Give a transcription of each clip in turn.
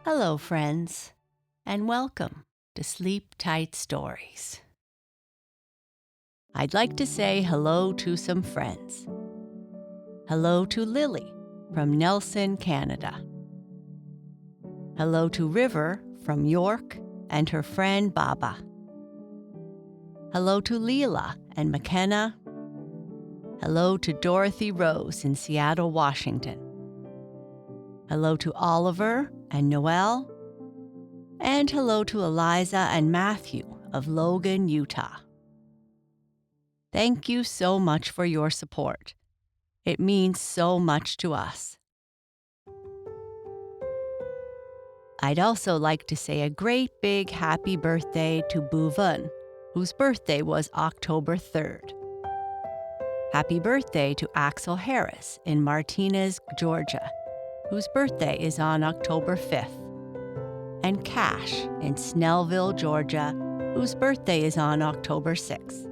Hello, friends, and welcome to Sleep Tight Stories. I'd like to say hello to some friends. Hello to Lily from Nelson, Canada. Hello to River from York and her friend Baba. Hello to Leela and McKenna. Hello to Dorothy Rose in Seattle, Washington. Hello to Oliver and Noel. And hello to Eliza and Matthew of Logan, Utah. Thank you so much for your support. It means so much to us. I'd also like to say a great big happy birthday to Bhuvan, whose birthday was October 3rd. Happy birthday to Axel Harris in Martinez, Georgia, whose birthday is on October 5th. And Cash in Snellville, Georgia, whose birthday is on October 6th.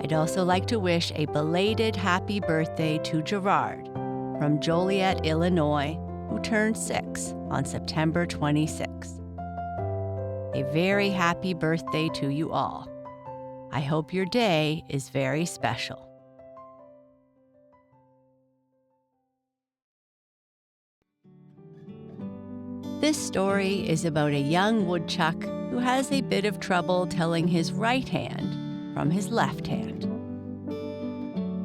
I'd also like to wish a belated happy birthday to Gerard from Joliet, Illinois, who turned 6 on September 26th. A very happy birthday to you all. I hope your day is very special. This story is about a young woodchuck who has a bit of trouble telling his right hand from his left hand.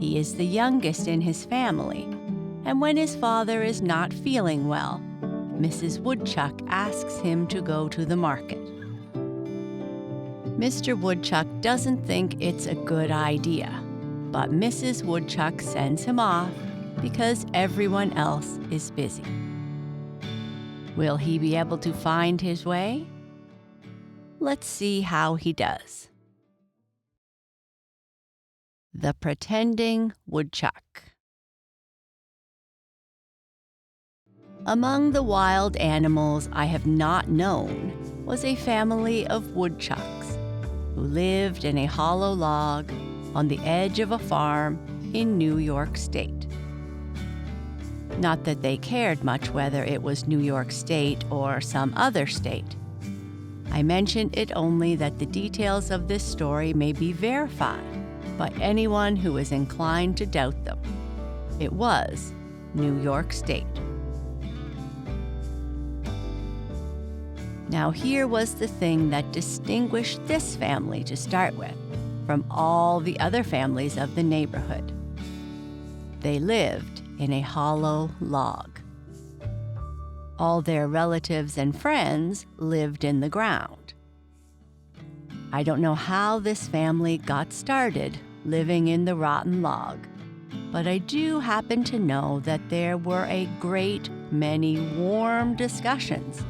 He is the youngest in his family, and when his father is not feeling well, Mrs. Woodchuck asks him to go to the market. Mr. Woodchuck doesn't think it's a good idea, but Mrs. Woodchuck sends him off because everyone else is busy. Will he be able to find his way? Let's see how he does. The Pretending Woodchuck. Among the wild animals I have not known was a family of woodchucks who lived in a hollow log on the edge of a farm in New York State. Not that they cared much whether it was New York State or some other state. I mention it only that the details of this story may be verified by anyone who is inclined to doubt them. It was New York State. Now here was the thing that distinguished this family to start with from all the other families of the neighborhood. They lived in a hollow log. All their relatives and friends lived in the ground. I don't know how this family got started living in the rotten log, but I do happen to know that there were a great many warm discussions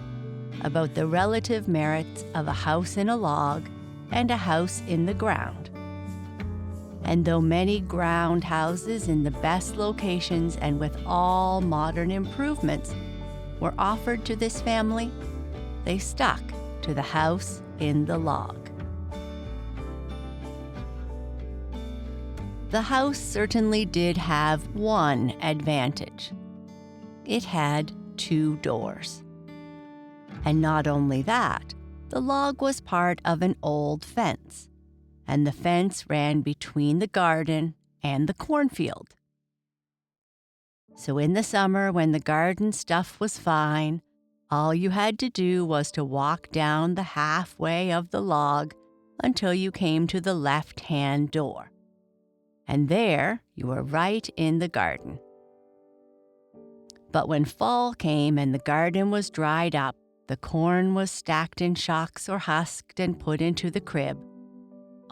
about the relative merits of a house in a log and a house in the ground. And though many ground houses in the best locations and with all modern improvements were offered to this family, they stuck to the house in the log. The house certainly did have one advantage. It had 2 doors. And not only that, the log was part of an old fence, and the fence ran between the garden and the cornfield. So in the summer, when the garden stuff was fine, all you had to do was to walk down the halfway of the log until you came to the left-hand door. And there you were right in the garden. But when fall came and the garden was dried up, the corn was stacked in shocks or husked and put into the crib,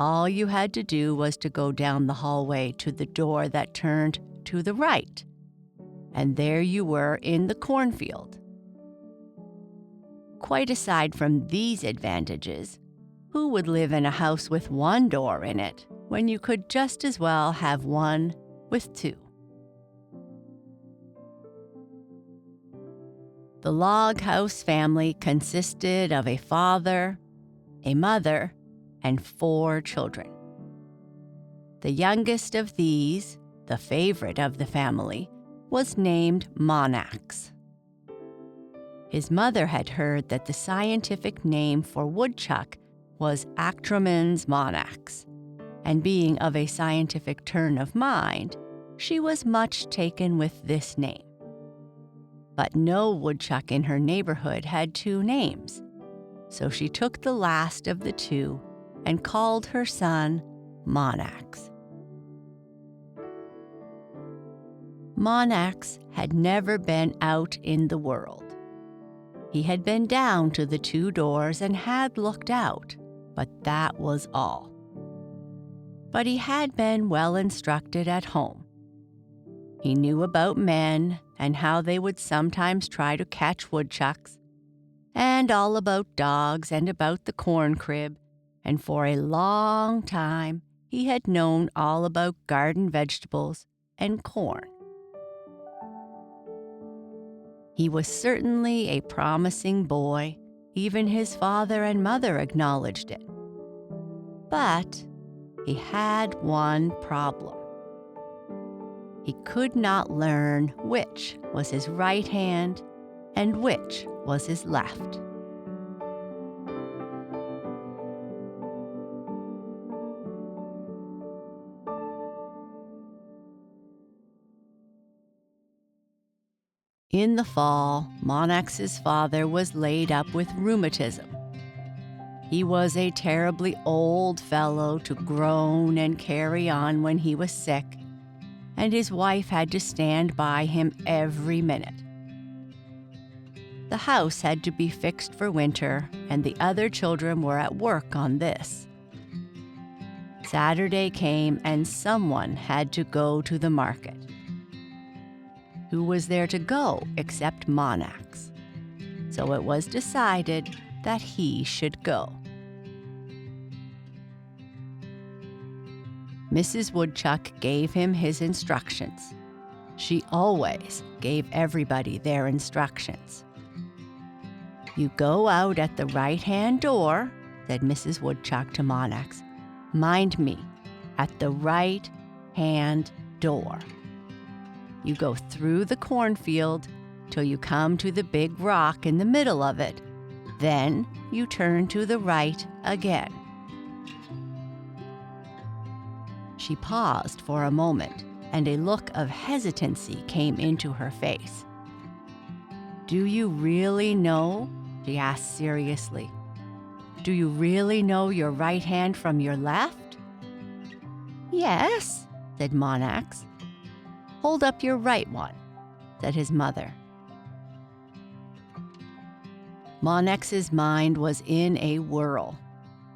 all you had to do was to go down the hallway to the door that turned to the right, and there you were in the cornfield. Quite aside from these advantages, who would live in a house with 1 door in it when you could just as well have one with 2? The log house family consisted of a father, a mother, and 4 children. The youngest of these, the favorite of the family, was named Monax. His mother had heard that the scientific name for woodchuck was Actromens monax, and being of a scientific turn of mind, she was much taken with this name. But no woodchuck in her neighborhood had two names, so she took the last of the two and called her son Monax. Monax had never been out in the world. He had been down to the two doors and had looked out, but that was all. But he had been well instructed at home. He knew about men and how they would sometimes try to catch woodchucks, and all about dogs and about the corn crib, and for a long time he had known all about garden vegetables and corn. He was certainly a promising boy. Even his father and mother acknowledged it. But he had one problem. He could not learn which was his right hand and which was his left. In the fall, Monax's father was laid up with rheumatism. He was a terribly old fellow to groan and carry on when he was sick, and his wife had to stand by him every minute. The house had to be fixed for winter, and the other children were at work on this. Saturday came, and someone had to go to the market. Who was there to go except Monax? So it was decided that he should go. Mrs. Woodchuck gave him his instructions. She always gave everybody their instructions. "You go out at the right-hand door," said Mrs. Woodchuck to Monax. "Mind me, at the right-hand door. You go through the cornfield till you come to the big rock in the middle of it. Then you turn to the right again." She paused for a moment, and a look of hesitancy came into her face. "Do you really know?" she asked seriously. "Do you really know your right hand from your left?" "Yes," said Monax. "Hold up your right one," said his mother. Monax's mind was in a whirl.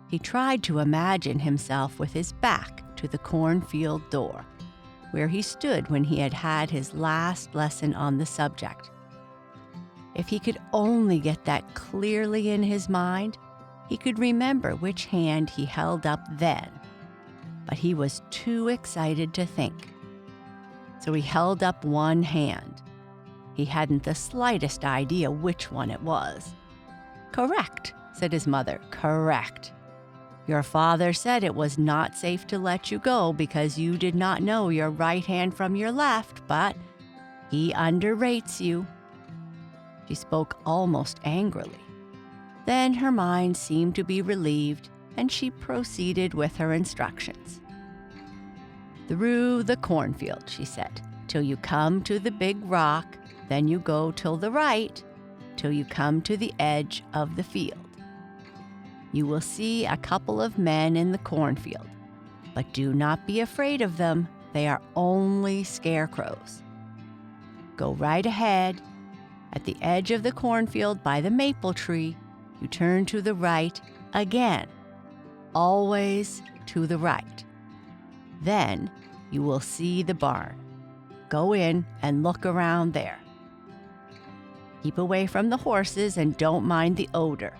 He tried to imagine himself with his back to the cornfield door, where he stood when he had had his last lesson on the subject. If he could only get that clearly in his mind, he could remember which hand he held up then. But he was too excited to think. So he held up one hand. He hadn't the slightest idea which one it was. "Correct," said his mother. "Correct. Your father said it was not safe to let you go because you did not know your right hand from your left, but he underrates you." She spoke almost angrily. Then her mind seemed to be relieved, and she proceeded with her instructions. "Through the cornfield," she said, "till you come to the big rock, then you go till the right, till you come to the edge of the field. You will see a couple of men in the cornfield, but do not be afraid of them. They are only scarecrows. Go right ahead. At the edge of the cornfield by the maple tree, you turn to the right again, always to the right. Then you will see the barn. Go in and look around there. Keep away from the horses and don't mind the odor.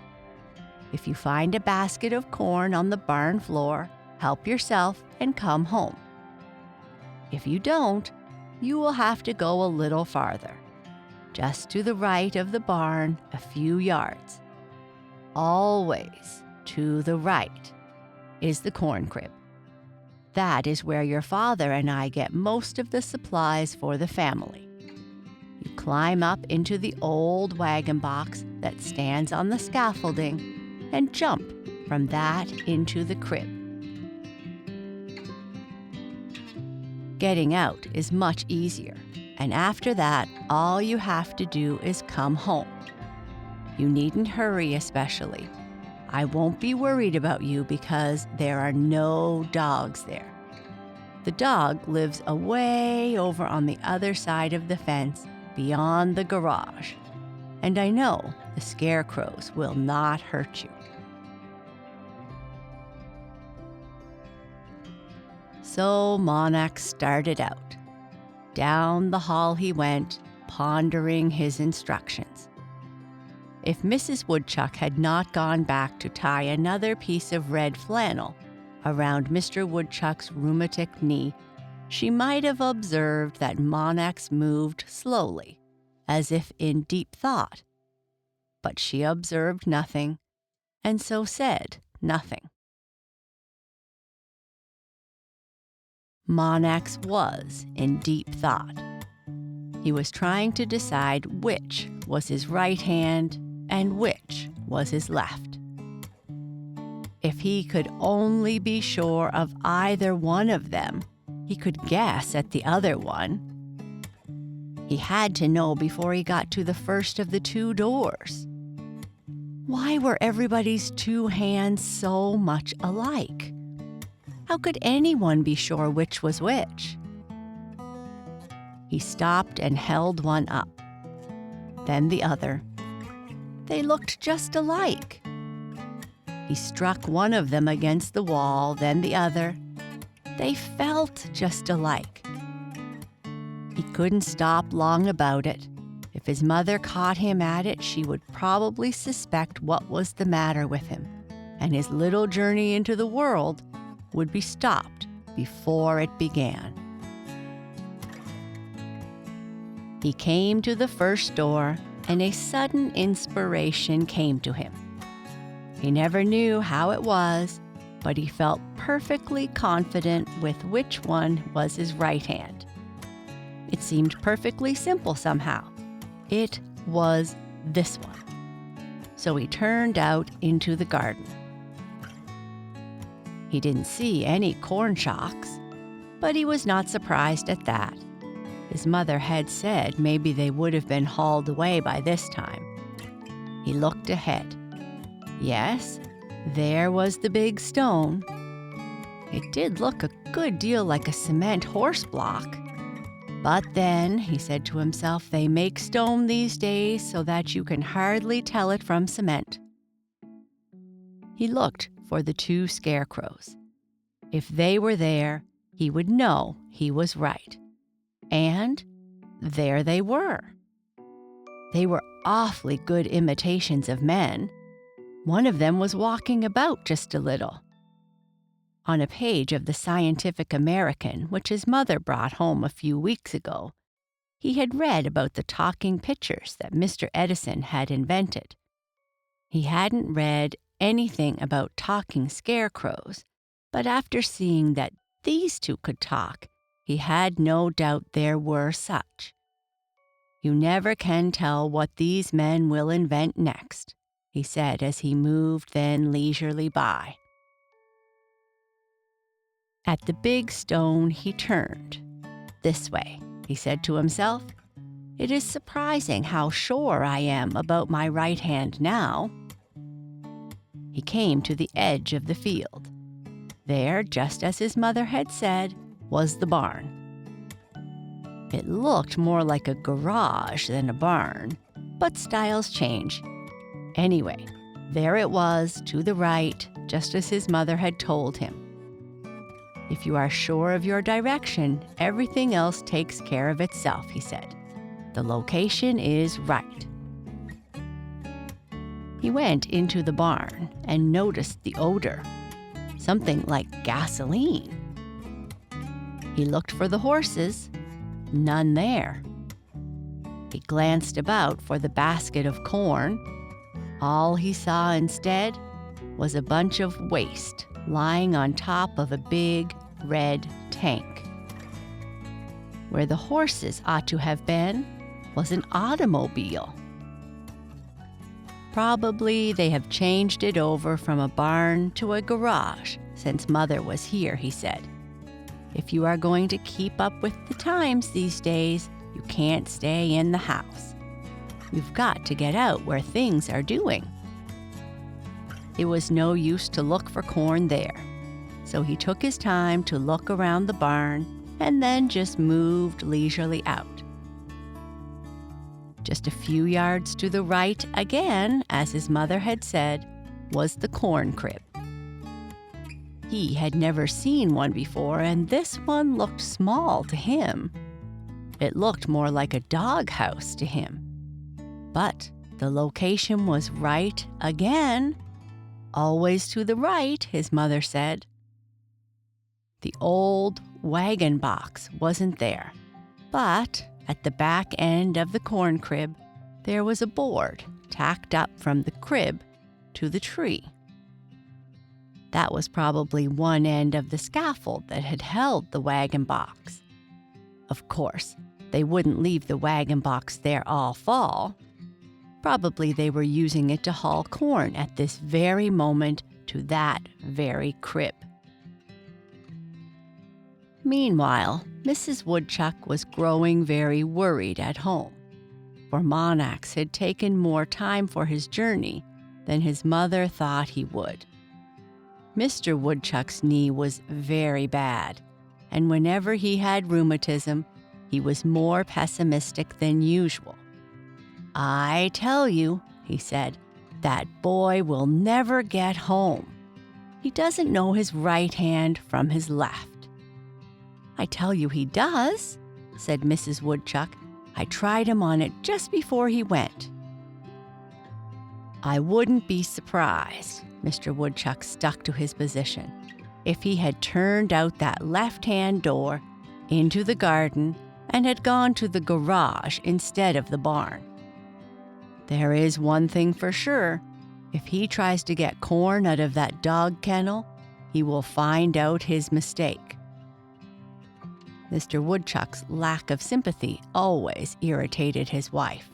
If you find a basket of corn on the barn floor, help yourself and come home. If you don't, you will have to go a little farther. Just to the right of the barn, a few yards. Always to the right is the corn crib. That is where your father and I get most of the supplies for the family. You climb up into the old wagon box that stands on the scaffolding and jump from that into the crib. Getting out is much easier, and after that, all you have to do is come home. You needn't hurry especially. I won't be worried about you because there are no dogs there. The dog lives away over on the other side of the fence beyond the garage, and I know the scarecrows will not hurt you. So Monax started out. Down the hall he went, pondering his instructions. If Mrs. Woodchuck had not gone back to tie another piece of red flannel around Mr. Woodchuck's rheumatic knee, she might have observed that Monax moved slowly, as if in deep thought. But she observed nothing, and so said nothing. Monax was in deep thought. He was trying to decide which was his right hand and which was his left. If he could only be sure of either one of them, he could guess at the other one. He had to know before he got to the first of the two doors. Why were everybody's two hands so much alike? How could anyone be sure which was which? He stopped and held one up, then the other. They looked just alike. He struck one of them against the wall, then the other. They felt just alike. He couldn't stop long about it. If his mother caught him at it, she would probably suspect what was the matter with him, and his little journey into the world would be stopped before it began. He came to the first door, and a sudden inspiration came to him. He never knew how it was, but he felt perfectly confident with which one was his right hand. It seemed perfectly simple somehow. It was this one. So he turned out into the garden. He didn't see any corn shocks, but he was not surprised at that. His mother had said maybe they would have been hauled away by this time. He looked ahead. Yes, there was the big stone. It did look a good deal like a cement horse block. But then, he said to himself, they make stone these days so that you can hardly tell it from cement. He looked for the two scarecrows. If they were there, he would know he was right. And there they were. They were awfully good imitations of men. One of them was walking about just a little. On a page of the Scientific American, which his mother brought home a few weeks ago, he had read about the talking pictures that Mr. Edison had invented. He hadn't read anything about talking scarecrows, but after seeing that these two could talk, he had no doubt there were such. You never can tell what these men will invent next, he said as he moved then leisurely by. At the big stone he turned. This way, he said to himself. It is surprising how sure I am about my right hand now. He came to the edge of the field. There, just as his mother had said, was the barn. It looked more like a garage than a barn, but styles change. Anyway, there it was to the right, just as his mother had told him. If you are sure of your direction, everything else takes care of itself, he said. The location is right. He went into the barn and noticed the odor, something like gasoline. He looked for the horses, none there. He glanced about for the basket of corn. All he saw instead was a bunch of waste lying on top of a big red tank. Where the horses ought to have been was an automobile. Probably they have changed it over from a barn to a garage since Mother was here, he said. If you are going to keep up with the times these days, you can't stay in the house. You've got to get out where things are doing. It was no use to look for corn there, so he took his time to look around the barn and then just moved leisurely out. Just a few yards to the right again, as his mother had said, was the corn crib. He had never seen one before, and this one looked small to him. It looked more like a doghouse to him. But the location was right again. Always to the right, his mother said. The old wagon box wasn't there, but at the back end of the corn crib, there was a board tacked up from the crib to the tree. That was probably one end of the scaffold that had held the wagon box. Of course, they wouldn't leave the wagon box there all fall. Probably they were using it to haul corn at this very moment to that very crib. Meanwhile, Mrs. Woodchuck was growing very worried at home, for Monax had taken more time for his journey than his mother thought he would. Mr. Woodchuck's knee was very bad, and whenever he had rheumatism, he was more pessimistic than usual. "I tell you," he said, "that boy will never get home. He doesn't know his right hand from his left." "I tell you he does," said Mrs. Woodchuck. "I tried him on it just before he went." I wouldn't be surprised, Mr. Woodchuck stuck to his position, if he had turned out that left-hand door into the garden and had gone to the garage instead of the barn. There is one thing for sure. If he tries to get corn out of that dog kennel, he will find out his mistake. Mr. Woodchuck's lack of sympathy always irritated his wife.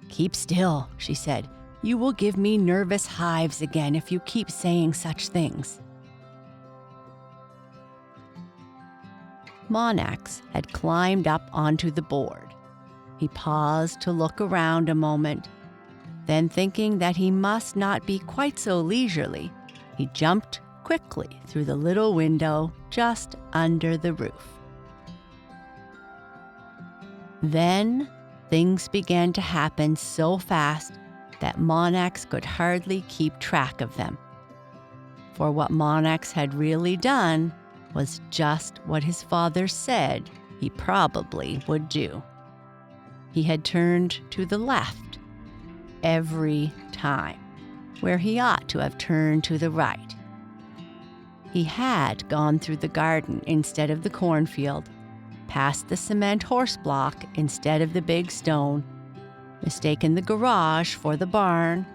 "Keep still," she said. "You will give me nervous hives again if you keep saying such things." Monax had climbed up onto the board. He paused to look around a moment. Then, thinking that he must not be quite so leisurely, he jumped quickly through the little window just under the roof. Then things began to happen so fast that Monax could hardly keep track of them. For what Monax had really done was just what his father said he probably would do. He had turned to the left every time, where he ought to have turned to the right. He had gone through the garden instead of the cornfield, past the cement horse block instead of the big stone, mistaken the garage for the barn,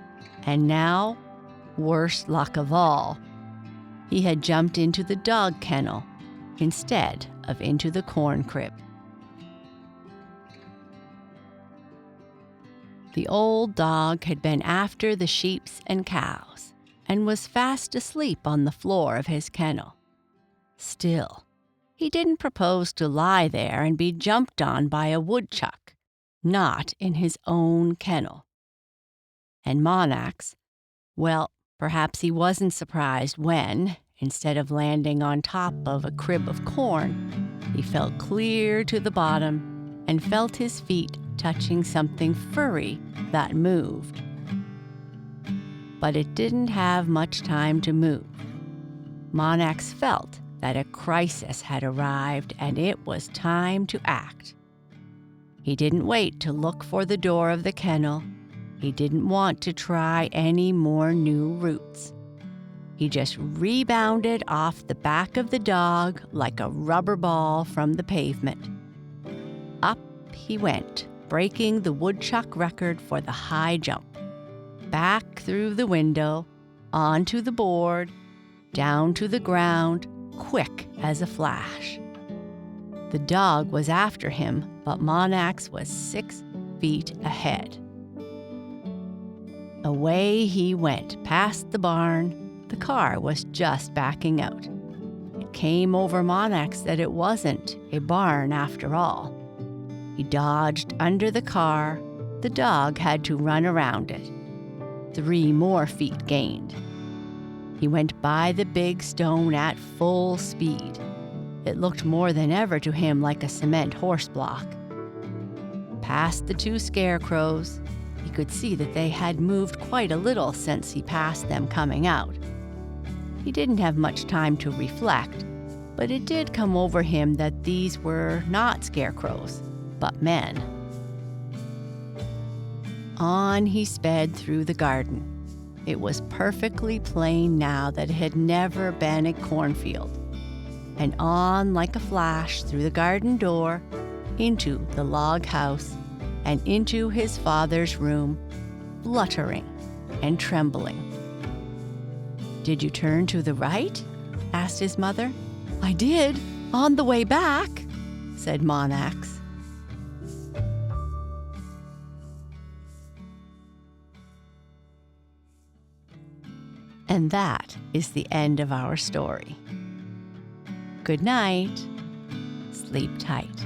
and now, worst luck of all, he had jumped into the dog kennel instead of into the corn crib. The old dog had been after the sheep and cows and was fast asleep on the floor of his kennel. Still, he didn't propose to lie there and be jumped on by a woodchuck, not in his own kennel. And Monax, well, perhaps he wasn't surprised when, instead of landing on top of a crib of corn, he fell clear to the bottom and felt his feet touching something furry that moved. But it didn't have much time to move. Monax felt that a crisis had arrived and it was time to act. He didn't wait to look for the door of the kennel. He didn't want to try any more new routes. He just rebounded off the back of the dog like a rubber ball from the pavement. Up he went, breaking the woodchuck record for the high jump. Back through the window, onto the board, down to the ground, quick as a flash. The dog was after him, but Monax was 6 feet ahead. Away he went past the barn. The car was just backing out. It came over Monax that it wasn't a barn after all. He dodged under the car. The dog had to run around it. 3 more feet gained. He went by the big stone at full speed. It looked more than ever to him like a cement horse block. Past the 2 scarecrows, he could see that they had moved quite a little since he passed them coming out. He didn't have much time to reflect, but it did come over him that these were not scarecrows, but men. On he sped through the garden. It was perfectly plain now that it had never been a cornfield. And on like a flash through the garden door, into the log house, and into his father's room, fluttering and trembling. "Did you turn to the right?" asked his mother. "I did, on the way back," said Monax. And that is the end of our story. Good night. Sleep tight.